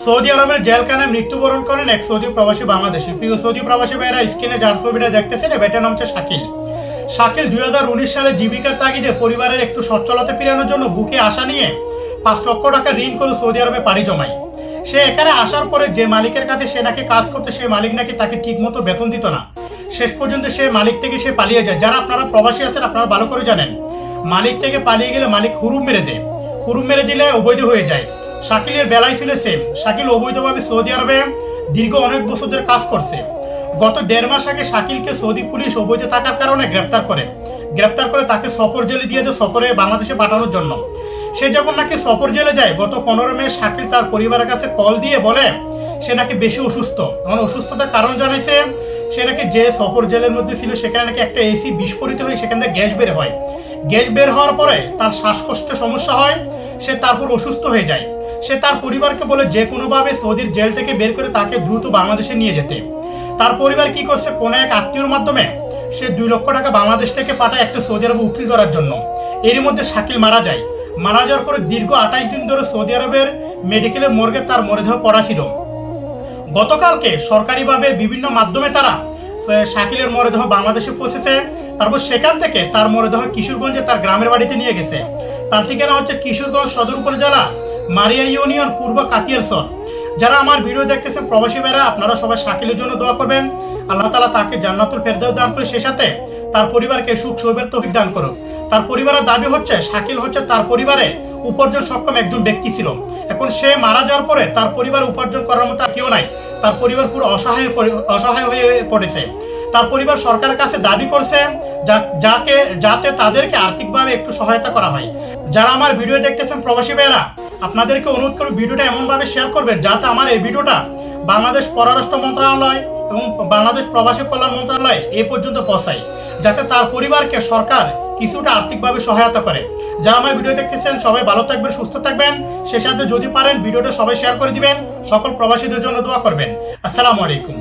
Saudi আরবের জেলখানায় মৃত্যুবরণ করেন এক সৌদি প্রবাসী বাংলাদেশি। প্রিয় সৌদি প্রবাসী ভাইয়েরা, স্ক্রিনে যার ছবিটা দেখতেছেন এটার নাম হচ্ছে শাকিল। শাকিল 2019 সালে জীবিকার তাগিদে পরিবারের একটু সচ্ছলতা ফিরানোর জন্য বুকে আশা নিয়ে 5 লক্ষ টাকা ঋণ করে সৌদি আরবে পাড়ি জমায়। সে এখানে আসার পরে যে মালিকের কাছে সে নাকি কাজ করতে, সে মালিক নাকি তাকে ঠিক মতো বেতন দিত না। শেষ পর্যন্ত সে মালিক থেকে সে পালিয়ে যায়। যারা আপনারা প্রবাসী আছেন আপনারা ভালো করে জানেন, মালিক থেকে পালিয়ে গেলে মালিক হুরুম মেরে দেয়, হুরুম মেরে দিলে অবৈধ হয়ে যায়। শাকিলের বেলায় ছিল সেম। শাকিল অবৈধভাবে সৌদি আরবে দীর্ঘ অনেক বছর ধরে কাজ করছে। গত 1.5 মাস আগে শাকিলকে সৌদি পুলিশ অবৈধ থাকার কারণে গ্রেপ্তার করে তাকে সফর জেলে দিয়ে দেয়, সফরে বাংলাদেশে পাঠানোর জন্য। সে যখন নাকি সফর জেলে যায়, গত 15 মে শাকিল তার পরিবারের কাছে কল দিয়ে বলে সে নাকি বেশি অসুস্থ। অসুস্থতার কারণ জানাইছে, সে নাকি যে সফর জেলের মধ্যে ছিল সেখানে নাকি একটা এসি বিস্ফোরিত হয়ে সেখান থেকে গ্যাস বের হয়। গ্যাস বের হওয়ার পরে তার শ্বাসকষ্টের সমস্যা হয়, সে তারপর অসুস্থ হয়ে যায়। সে তার পরিবারকে বলে যে কোনোভাবে সৌদির জেল থেকে বের করে তাকে দ্রুত বাংলাদেশে নিয়ে যেতে। তার পরিবার কি করছে, কোনো এক আত্মীয়র মাধ্যমে সে 2 লক্ষ টাকা বাংলাদেশ থেকে পাঠায় একটা সৌদি আরবে উকিল করার জন্য। এর মধ্যে শাকিল মারা যায়। মারা যাওয়ার পরে দীর্ঘ 28 দিন ধরে সৌদি আরবের মেডিকেলের মর্গে তার মরদেহ পড়া ছিল। গতকালকে সরকারিভাবে বিভিন্ন মাধ্যমে তারা শাকিলের মরদেহ বাংলাদেশে পৌঁছেছে। তারপর সেখান থেকে তার মরদেহ কিশোরগঞ্জে তার গ্রামের বাড়িতে নিয়ে গেছে। তার ঠিকানা হচ্ছে কিশোরগঞ্জ সদর উপজেলা মারিয়া ইউনিয়ন, পূর্ব কাতিয়ারসর। যারা আমার ভিডিও দেখতেছেন প্রবাসী ভাইরা, আপনারা সবাই শাকিলের জন্য দোয়া করবেন। আল্লাহ তাআলা তাকে জান্নাতুল ফেরদাউস দান করে, সেই সাথে তার পরিবারকে সুখ সৌভাগ্যের তৌফিক দান করুন। তার পরিবারের দাবি হচ্ছে শাকিল হচ্ছে তার পরিবারে উপার্জন সক্ষম একজন ব্যক্তি ছিল। এখন সে মারা যাওয়ার পরে তার পরিবার উপার্জন করার মতো কেউ নাই। তার পরিবার পুরো অসহায় হয়ে পড়েছে। তার পরিবার সরকারের কাছে দাবি করছে যাতে তাদেরকে আর্থিকভাবে একটু সহায়তা করা হয়। যারা আমার ভিডিও দেখতেছেন প্রবাসী ভাইয়েরা, আপনাদেরকে অনুরোধ করব ভিডিওটা এমনভাবে শেয়ার করবেন যাতে আমার এই ভিডিওটা বাংলাদেশ পররাষ্ট্র মন্ত্রণালয় এবং বাংলাদেশ প্রবাসী কল্যাণ মন্ত্রণালয় এই পর্যন্ত পৌঁছায়, যাতে তার পরিবারকে সরকার কিছুটা আর্থিকভাবে সহায়তা করে। যারা আমার ভিডিও দেখতেছেন সবাই ভালো থাকবেন, সুস্থ থাকবেন। সেই সাথে যদি পারেন ভিডিওটা সবাই শেয়ার করে দিবেন। সকল প্রবাসীদের জন্য দোয়া করবেন। আসসালামু আলাইকুম।